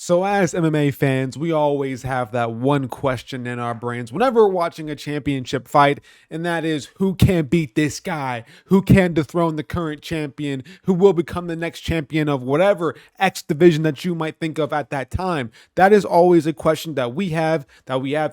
So as MMA fans, we always have that one question in our brains whenever we're watching a championship fight, and that is who can beat this guy? Who can dethrone the current champion? Who will become the next champion of whatever X division that you might think of at that time? That is always a question that we have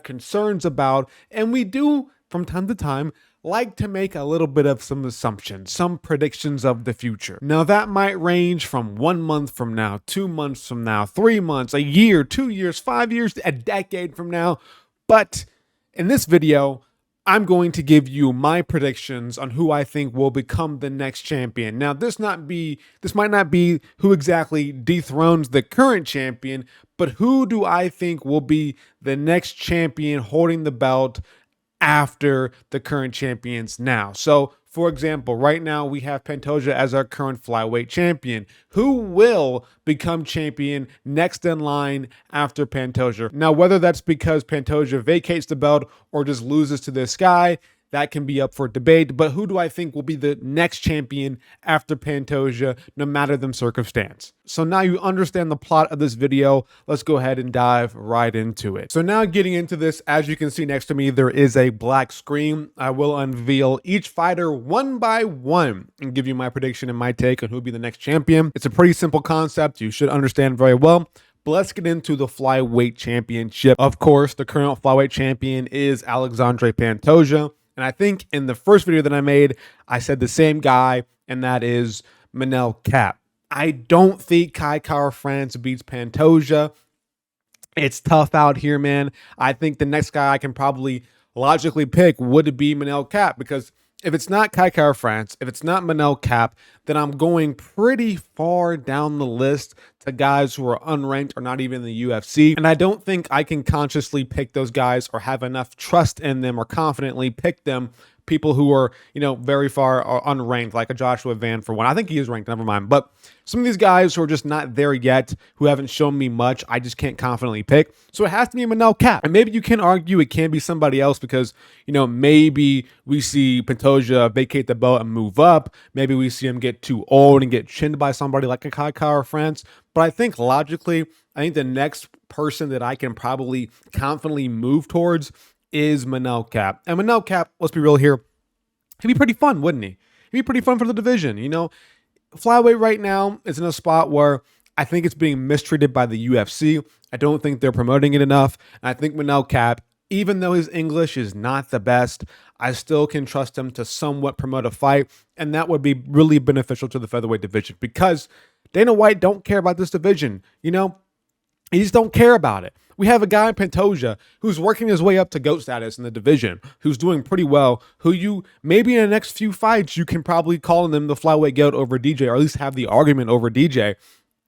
concerns about, and we do from time to time like to make a little bit of some assumptions, some predictions of the future. Now, that might range from 1 month from now, 2 months from now, 3 months, a year, 2 years, 5 years, a decade from now. But in this video, I'm going to give you my predictions on who I think will become the next champion. Now, this might not be who exactly dethrones the current champion, but who do I think will be the next champion holding the belt after the current champions now. So, for example, right now we have Pantoja as our current flyweight champion. Who will become champion next in line after Pantoja? Now, whether that's because Pantoja vacates the belt or just loses to this guy, that can be up for debate. But who do I think will be the next champion after Pantoja, no matter the circumstance? So now you understand the plot of this video. Let's go ahead and dive right into it. So now getting into this, as you can see next to me, there is a black screen. I will unveil each fighter one by one and give you my prediction and my take on who will be the next champion. It's a pretty simple concept. You should understand very well. But let's get into the flyweight championship. Of course, the current flyweight champion is Alexandre Pantoja. And I think in the first video that I made, I said the same guy, and that is Manel Kape. I don't think Kai Kara-France beats Pantoja. It's tough out here, man. I think the next guy I can probably logically pick would be Manel Kape, because if it's not Kai Kara-France, if it's not Manel Kape, then I'm going pretty far down the list to guys who are unranked or not even in the UFC. And I don't think I can consciously pick those guys or have enough trust in them or confidently pick them, people who are, very far or unranked, like a Joshua Van for one. I think he is ranked, never mind. But some of these guys who are just not there yet, who haven't shown me much, I just can't confidently pick. So it has to be Manel Kape. And maybe you can argue it can be somebody else because, maybe we see Pantoja vacate the belt and move up. Maybe we see him get too old and get chinned by somebody like a Kai Kara-France. But I think logically, the next person that I can probably confidently move towards is Manel Kape. And Manel Kape, let's be real here, he'd be pretty fun, wouldn't he? He'd be pretty fun for the division. Flyweight right now is in a spot where I think it's being mistreated by the UFC. I don't think they're promoting it enough. And I think Manel Kape, even though his English is not the best, I still can trust him to somewhat promote a fight. And that would be really beneficial to the featherweight division because Dana White don't care about this division. He just don't care about it. We have a guy in Pantoja who's working his way up to GOAT status in the division, who's doing pretty well, who you maybe in the next few fights, you can probably call him the flyweight GOAT over DJ, or at least have the argument over DJ.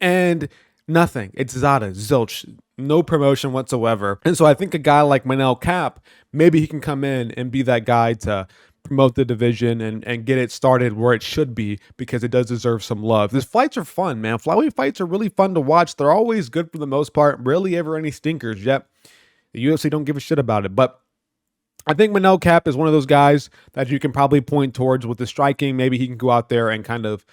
And nothing. It's Zada, zilch, no promotion whatsoever. And so I think a guy like Manel Kape, maybe he can come in and be that guy to promote the division and get it started where it should be, because it does deserve some love. These fights are fun, man. Flyweight fights are really fun to watch. They're always good for the most part. Rarely ever any stinkers. Yet the UFC don't give a shit about it. But I think Manel Kape is one of those guys that you can probably point towards with the striking. Maybe he can go out there and kind of,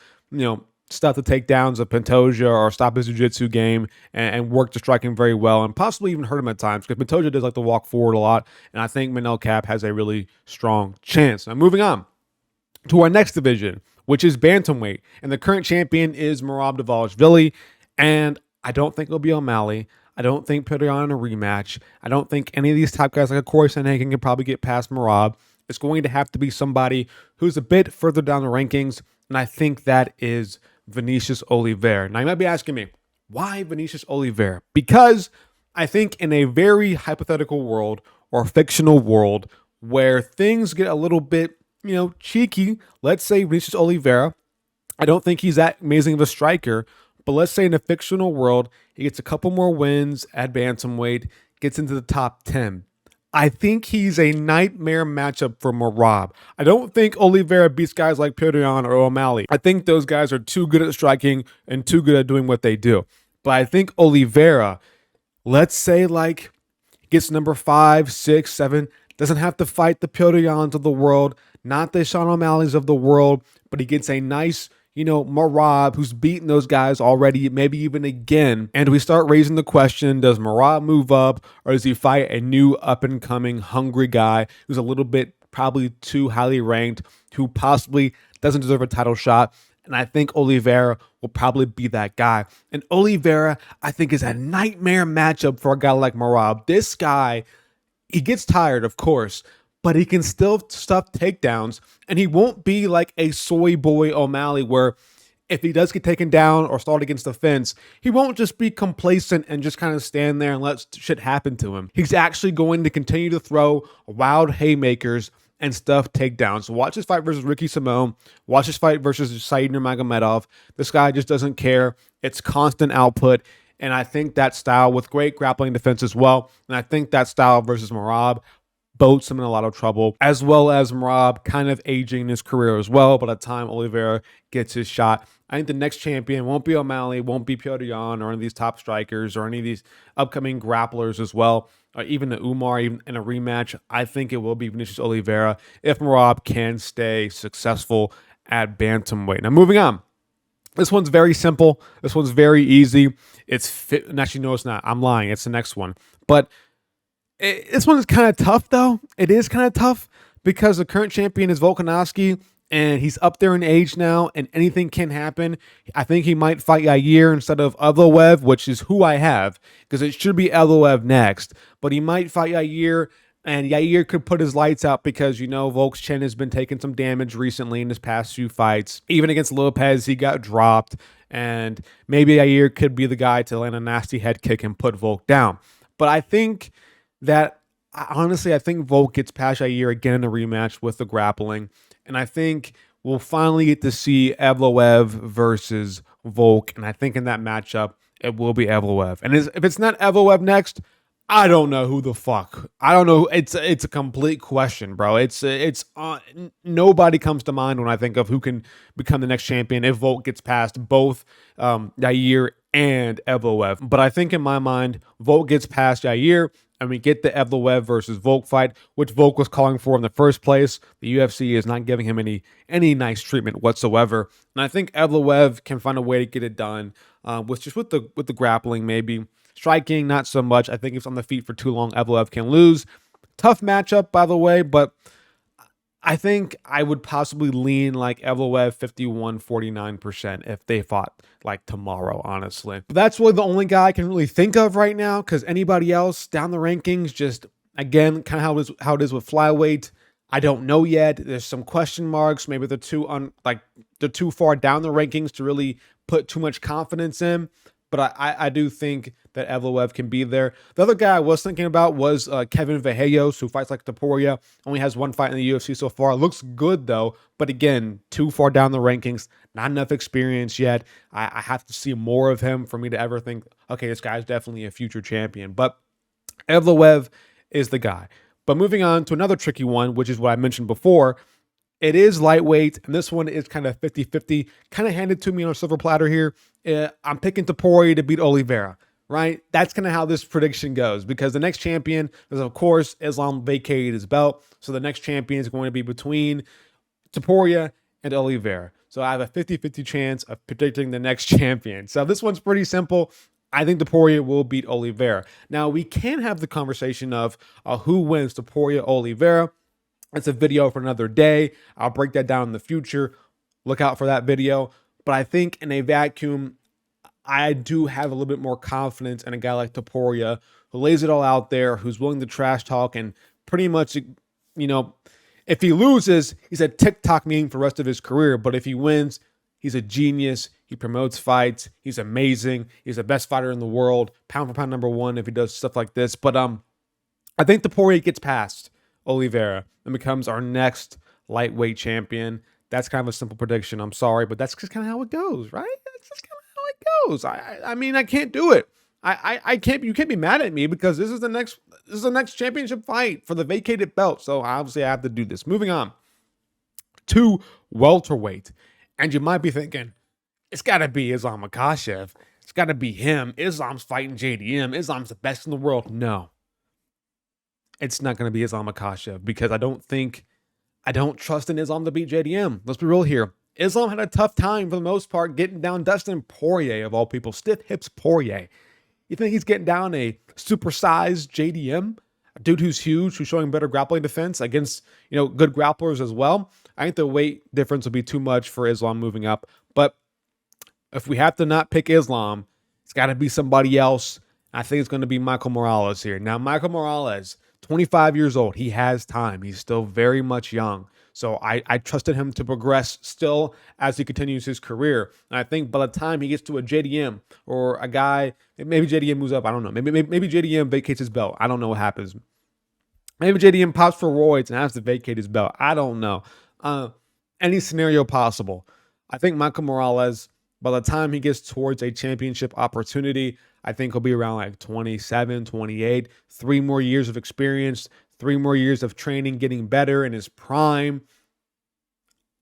stop the takedowns of Pantoja or stop his jiu-jitsu game and work the striking very well and possibly even hurt him at times, because Pantoja does like to walk forward a lot, and I think Manel Kape has a really strong chance. Now, moving on to our next division, which is Bantamweight, and the current champion is Merab Dvalishvili, and I don't think it'll be O'Malley. I don't think Petr Yan in a rematch. I don't think any of these top guys like a Corey Sandhagen can probably get past Merab. It's going to have to be somebody who's a bit further down the rankings, and I think that is Vinicius Oliveira. Now you might be asking me, why Vinicius Oliveira? Because I think in a very hypothetical world or fictional world where things get a little bit, cheeky, let's say Vinicius Oliveira, I don't think he's that amazing of a striker, but let's say in a fictional world, he gets a couple more wins at bantamweight, gets into the top 10. I think he's a nightmare matchup for Merab. I don't think Oliveira beats guys like Petr Yan or O'Malley. I think those guys are too good at striking and too good at doing what they do. But I think Oliveira, let's say gets number 5, 6, 7, doesn't have to fight the Petr Yans of the world, not the Sean O'Malleys of the world, but he gets a nice, Merab, who's beaten those guys already, maybe even again. And we start raising the question, does Merab move up, or does he fight a new up-and-coming hungry guy who's a little bit probably too highly ranked, who possibly doesn't deserve a title shot? And I think Oliveira will probably be that guy. And Oliveira, I think, is a nightmare matchup for a guy like Merab. This guy, he gets tired, of course, but he can still stuff takedowns, and he won't be like a soy boy O'Malley where if he does get taken down or stalled against the fence, he won't just be complacent and just kind of stand there and let shit happen to him. He's actually going to continue to throw wild haymakers and stuff takedowns. So watch his fight versus Ricky Simone. Watch his fight versus Said Nurmagomedov. This guy just doesn't care. It's constant output. And I think that style with great grappling defense as well. And I think that style versus Merab boats him in a lot of trouble, as well as Merab kind of aging in his career as well. By the time Oliveira gets his shot, I think the next champion won't be O'Malley, won't be Petr Yan or any of these top strikers or any of these upcoming grapplers as well. Even the Umar, even in a rematch, I think it will be Vinicius Oliveira if Merab can stay successful at bantamweight. Now, moving on. This one's very simple. This one's very easy. Actually, no, it's not. I'm lying. It's the next one. But this one is kind of tough, though. It is kind of tough because the current champion is Volkanovski, and he's up there in age now, and anything can happen. I think he might fight Yair instead of Evloev, which is who I have, because it should be Evloev next. But he might fight Yair, and Yair could put his lights out because, Volk's chin has been taking some damage recently in his past few fights. Even against Lopez, he got dropped, and maybe Yair could be the guy to land a nasty head kick and put Volk down. But I think that, honestly, I think Volk gets past Yair again in a rematch with the grappling. And I think we'll finally get to see Evloev versus Volk. And I think in that matchup, it will be Evloev. And if it's not Evloev next, I don't know who the fuck. I don't know. It's a complete question, bro. Nobody comes to mind when I think of who can become the next champion if Volk gets past both Yair and Evloev. But I think in my mind, Volk gets past Yair, and we get the Evloev versus Volk fight, which Volk was calling for in the first place. The UFC is not giving him any nice treatment whatsoever. And I think Evloev can find a way to get it done, with the grappling maybe. Striking, not so much. I think if it's on the feet for too long, Evloev can lose. Tough matchup, by the way, but I think I would possibly lean like Evloev 51-49% if they fought like tomorrow, honestly. But that's really the only guy I can really think of right now, because anybody else down the rankings, just again, kind of how it is with Flyweight, I don't know yet. There's some question marks. Maybe they're too far down the rankings to really put too much confidence in. But I do think that Evloev can be there. The other guy I was thinking about was Kevin Vejos, who fights like Topuria. Only has one fight in the UFC so far. Looks good, though. But again, too far down the rankings. Not enough experience yet. I have to see more of him for me to ever think, okay, this guy's definitely a future champion. But Evloev is the guy. But moving on to another tricky one, which is what I mentioned before. It is lightweight, and this one is kind of 50-50, kind of handed to me on a silver platter here. I'm picking Topuria to beat Oliveira, right? That's kind of how this prediction goes, because the next champion is, of course, Islam vacated his belt, so the next champion is going to be between Topuria and Oliveira. So I have a 50-50 chance of predicting the next champion. So this one's pretty simple. I think Topuria will beat Oliveira. Now, we can have the conversation of who wins, Topuria or Oliveira. It's a video for another day. I'll break that down in the future. Look out for that video. But I think in a vacuum, I do have a little bit more confidence in a guy like Topuria, who lays it all out there, who's willing to trash talk, and pretty much, if he loses, he's a TikTok meme for the rest of his career. But if he wins, he's a genius. He promotes fights. He's amazing. He's the best fighter in the world, pound for pound #1 if he does stuff like this. But I think Topuria gets past Oliveira and becomes our next lightweight champion. That's kind of a simple prediction. I'm sorry, but that's just kind of how it goes, right? That's just kind of how it goes. I mean, I can't do it. I can't. You can't be mad at me because this is the next championship fight for the vacated belt. So obviously, I have to do this. Moving on to welterweight, and you might be thinking, it's got to be Islam Makhachev. It's got to be him. Islam's fighting JDM. Islam's the best in the world. No. It's not going to be Islam Makhachev because I don't trust in Islam to beat JDM. Let's be real here. Islam had a tough time for the most part getting down Dustin Poirier, of all people. Stiff hips Poirier. You think he's getting down a supersized JDM? A dude who's huge, who's showing better grappling defense against, good grapplers as well. I think the weight difference would be too much for Islam moving up. But if we have to not pick Islam, it's got to be somebody else. I think it's going to be Michael Morales here. Now, Michael Morales, 25 years old. He has time. He's still very much young. So I trusted him to progress still as he continues his career. And I think by the time he gets to a JDM or a guy, maybe JDM moves up. I don't know. Maybe JDM vacates his belt. I don't know what happens. Maybe JDM pops for roids and has to vacate his belt. I don't know. Any scenario possible. I think Michael Morales, by the time he gets towards a championship opportunity, I think he'll be around like 27, 28, 3 more years of experience, 3 more years of training, getting better in his prime.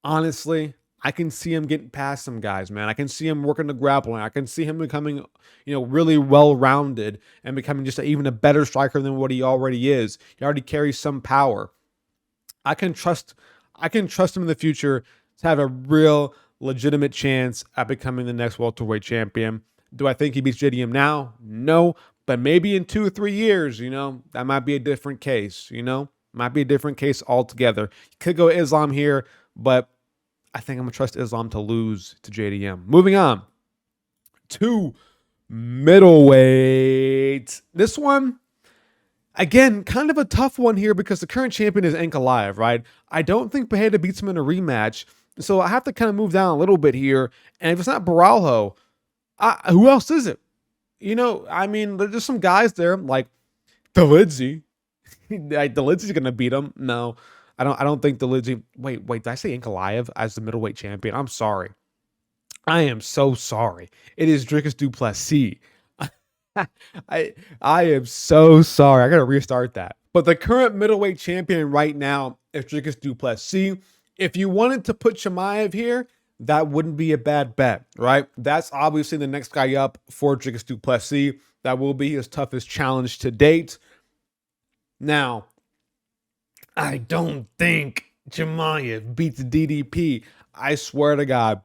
Honestly, I can see him getting past some guys, man. I can see him working the grappling. I can see him becoming, really well-rounded and becoming just even a better striker than what he already is. He already carries some power. I can trust him in the future to have a real legitimate chance at becoming the next welterweight champion. Do I think he beats JDM now? No, but maybe in 2 or 3 years, that might be a different case, might be a different case altogether. You could go Islam here, but I think I'm going to trust Islam to lose to JDM. Moving on to middleweight. This one, again, kind of a tough one here because the current champion is Ankalaev, right? I don't think Pereira beats him in a rematch. So I have to kind of move down a little bit here. And if it's not Baralho, who else is it? There's some guys there like Delidzi. Delidzi's going to beat him. No, I don't think Delidzi. Wait, did I say Ankalaev as the middleweight champion? I'm sorry. I am so sorry. It is Dricus du Plessis. I am so sorry. I got to restart that. But the current middleweight champion right now is Dricus du Plessis. If you wanted to put Chimaev here, that wouldn't be a bad bet, right? That's obviously the next guy up for Dricus du Plessis. That will be his toughest challenge to date. Now, I don't think Chimaev beats DDP. I swear to God.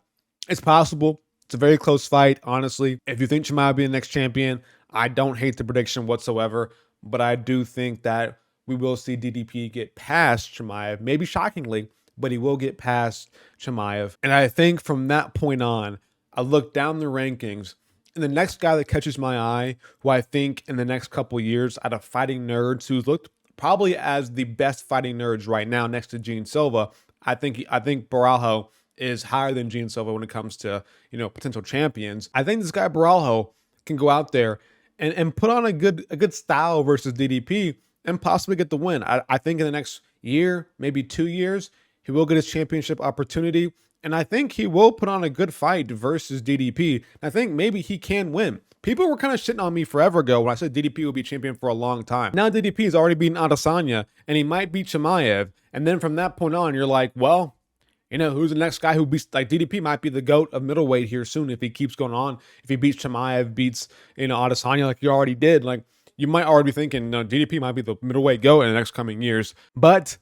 It's possible. It's a very close fight, honestly. If you think Chimaev will be the next champion, I don't hate the prediction whatsoever, but I do think that we will see DDP get past Chimaev, maybe shockingly, but he will get past Chimaev. And I think from that point on, I look down the rankings, and the next guy that catches my eye, who I think in the next couple years out of fighting nerds, who's looked probably as the best fighting nerds right now next to Gene Silva, I think Baralho is higher than Gene Silva when it comes to, potential champions. I think this guy Baralho can go out there and put on a good style versus DDP and possibly get the win. I think in the next year, maybe 2 years, he will get his championship opportunity. And I think he will put on a good fight versus DDP. I think maybe he can win. People were kind of shitting on me forever ago when I said DDP will be champion for a long time. Now DDP has already beaten Adesanya, and he might beat Chimaev. And then from that point on, you're like, well, who's the next guy who beats, like DDP might be the GOAT of middleweight here soon if he keeps going on. If he beats Chimaev, beats, Adesanya like he already did, like you might already be thinking, no, DDP might be the middleweight GOAT in the next coming years. But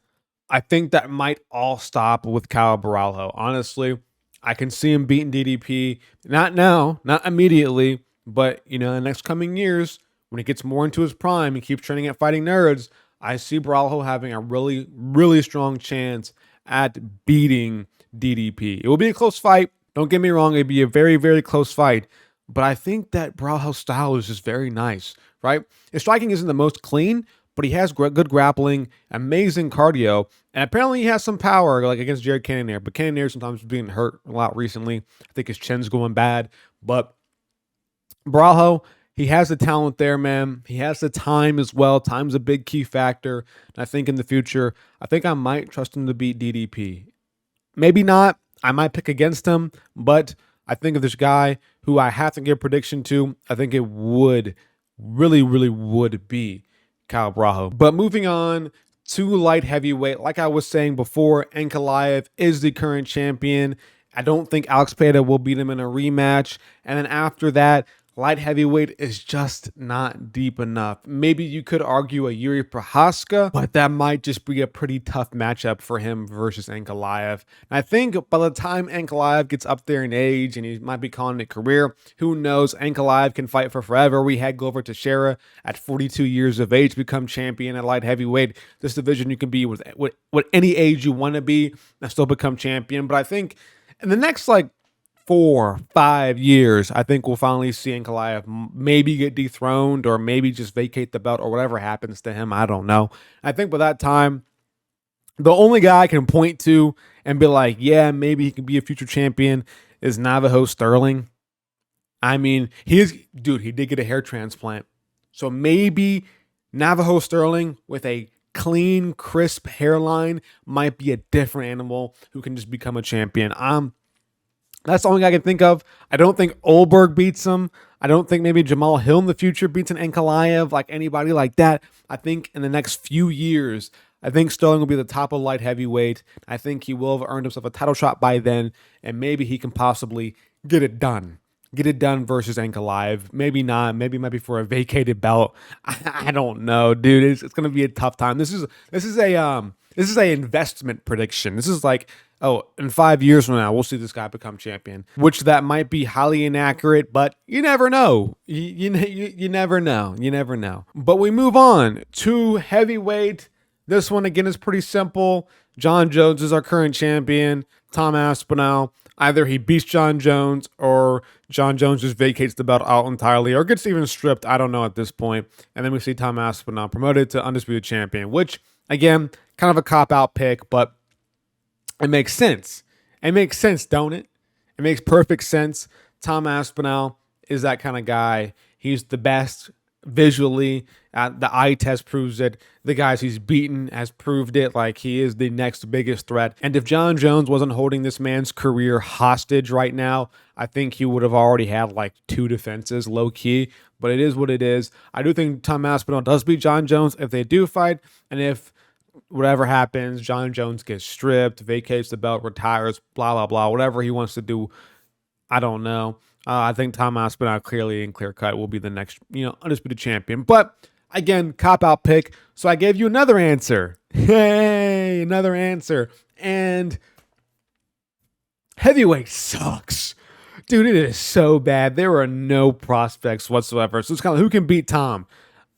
I think that might all stop with Kyle Baralho. Honestly, I can see him beating DDP. Not now, not immediately, but, in the next coming years, when he gets more into his prime and keeps training at Fighting Nerds, I see Baralho having a really, really strong chance at beating DDP. It will be a close fight. Don't get me wrong. It'd be a very, very close fight. But I think that Baralho's style is just very nice, right? His striking isn't the most clean, but he has good grappling, amazing cardio, and apparently he has some power, like against Jared Cannonier. But Cannonier sometimes is being hurt a lot recently. I think his chin's going bad. But Baralho, he has the talent there, man. He has the time as well. Time's a big key factor. And I think in the future, I think I might trust him to beat DDP. Maybe not. I might pick against him, but I think of this guy who I have to give a prediction to, I think it would, really, really would be Kyle Baralho. But moving on to light heavyweight, like I was saying before, Ankalaev is the current champion. I don't think Alex Pereira will beat him in a rematch. And then after that, light heavyweight is just not deep enough. Maybe you could argue a Yuri Prohaska, but that might just be a pretty tough matchup for him versus Ankalaev. And I think by the time Ankalaev gets up there in age and he might be calling it career, who knows? Ankalaev can fight for forever. We had Glover Teixeira at 42 years of age become champion at light heavyweight. This division you can be with any age you want to be and still become champion. But I think in the next 4-5 years, I think we'll finally see Ankalaev maybe get dethroned or maybe just vacate the belt or whatever happens to him. I don't know. I think by that time, the only guy I can point to and be like, yeah, maybe he can be a future champion is Navajo Sterling. I mean, he did get a hair transplant. So maybe Navajo Sterling with a clean, crisp hairline might be a different animal who can just become a champion. That's the only guy I can think of. I don't think Olberg beats him. I don't think maybe Jamal Hill in the future beats an Ankalaev, like anybody like that. I think in the next few years, I think Sterling will be the top of light heavyweight. I think he will have earned himself a title shot by then, and maybe he can possibly get it done. Get it done versus Ankalaev. Maybe not. Maybe it might be for a vacated belt. I don't know, dude. It's gonna be a tough time. This is a investment prediction. This is like, oh, in 5 years from now, we'll see this guy become champion. Which that might be highly inaccurate, but you never know. You never know. You never know. But we move on to heavyweight. This one again is pretty simple. John Jones is our current champion. Tom Aspinall. Either he beats John Jones or John Jones just vacates the belt out entirely or gets even stripped. I don't know at this point. And then we see Tom Aspinall promoted to undisputed champion, which, again, kind of a cop-out pick, but it makes sense. It makes sense, don't it? It makes perfect sense. Tom Aspinall is that kind of guy. He's the best visually. The eye test proves it. The guys he's beaten has proved it. Like, he is the next biggest threat. And if John Jones wasn't holding this man's career hostage right now, I think he would have already had 2 defenses, low key. But it is what it is. I do think Tom Aspinall does beat John Jones if they do fight. And if whatever happens, John Jones gets stripped, vacates the belt, retires, blah, blah, blah, whatever he wants to do, I don't know. I think Tom Aspinall clearly and clear cut will be the next, undisputed champion. But again, cop-out pick. So I gave you another answer. Hey, another answer. And heavyweight sucks. Dude, it is so bad. There are no prospects whatsoever. So it's kind of who can beat Tom?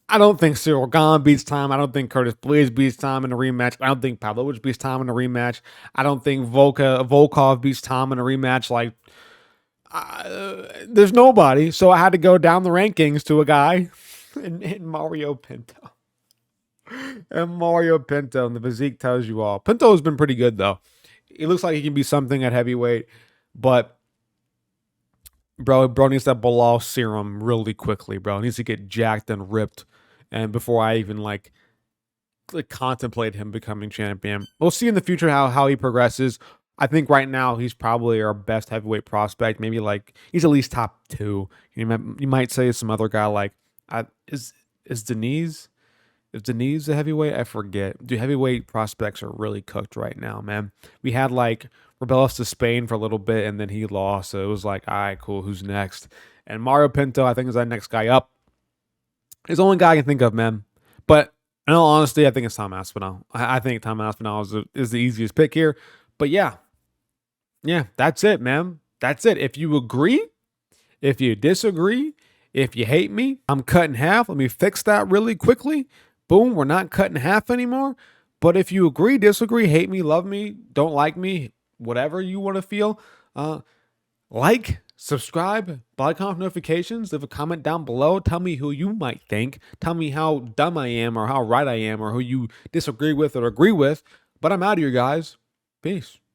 I don't think Cyril Gahn beats Tom. I don't think Curtis Blaydes beats Tom in a rematch. I don't think Pavlovich beats Tom in a rematch. I don't think Volkov beats Tom in a rematch. There's nobody. So I had to go down the rankings to a guy in Mario Pinto. And Mario Pinto, and the physique tells you all. Pinto has been pretty good, though. He looks like he can be something at heavyweight, but bro needs that Bilal serum really quickly, bro. He needs to get jacked and ripped. And before I even contemplate him becoming champion. We'll see in the future how he progresses. I think right now he's probably our best heavyweight prospect. Maybe he's at least top 2. You might say some other guy is Denise? Is Denise a heavyweight? I forget. Dude, heavyweight prospects are really cooked right now, man. We had Rebellis to Spain for a little bit and then he lost. So it was all right, cool. Who's next? And Mario Pinto, I think, is that next guy up. He's the only guy I can think of, man. But in all honesty, I think it's Tom Aspinall. I think Tom Aspinall is the easiest pick here. But yeah, that's it, man. That's it. If you agree, if you disagree, if you hate me, I'm cut in half. Let me fix that really quickly. Boom, we're not cut in half anymore. But if you agree, disagree, hate me, love me, don't like me, whatever you want to feel, subscribe, bell icon notifications, leave a comment down below. Tell me who you might think. Tell me how dumb I am or how right I am or who you disagree with or agree with. But I'm out of here, guys. Peace.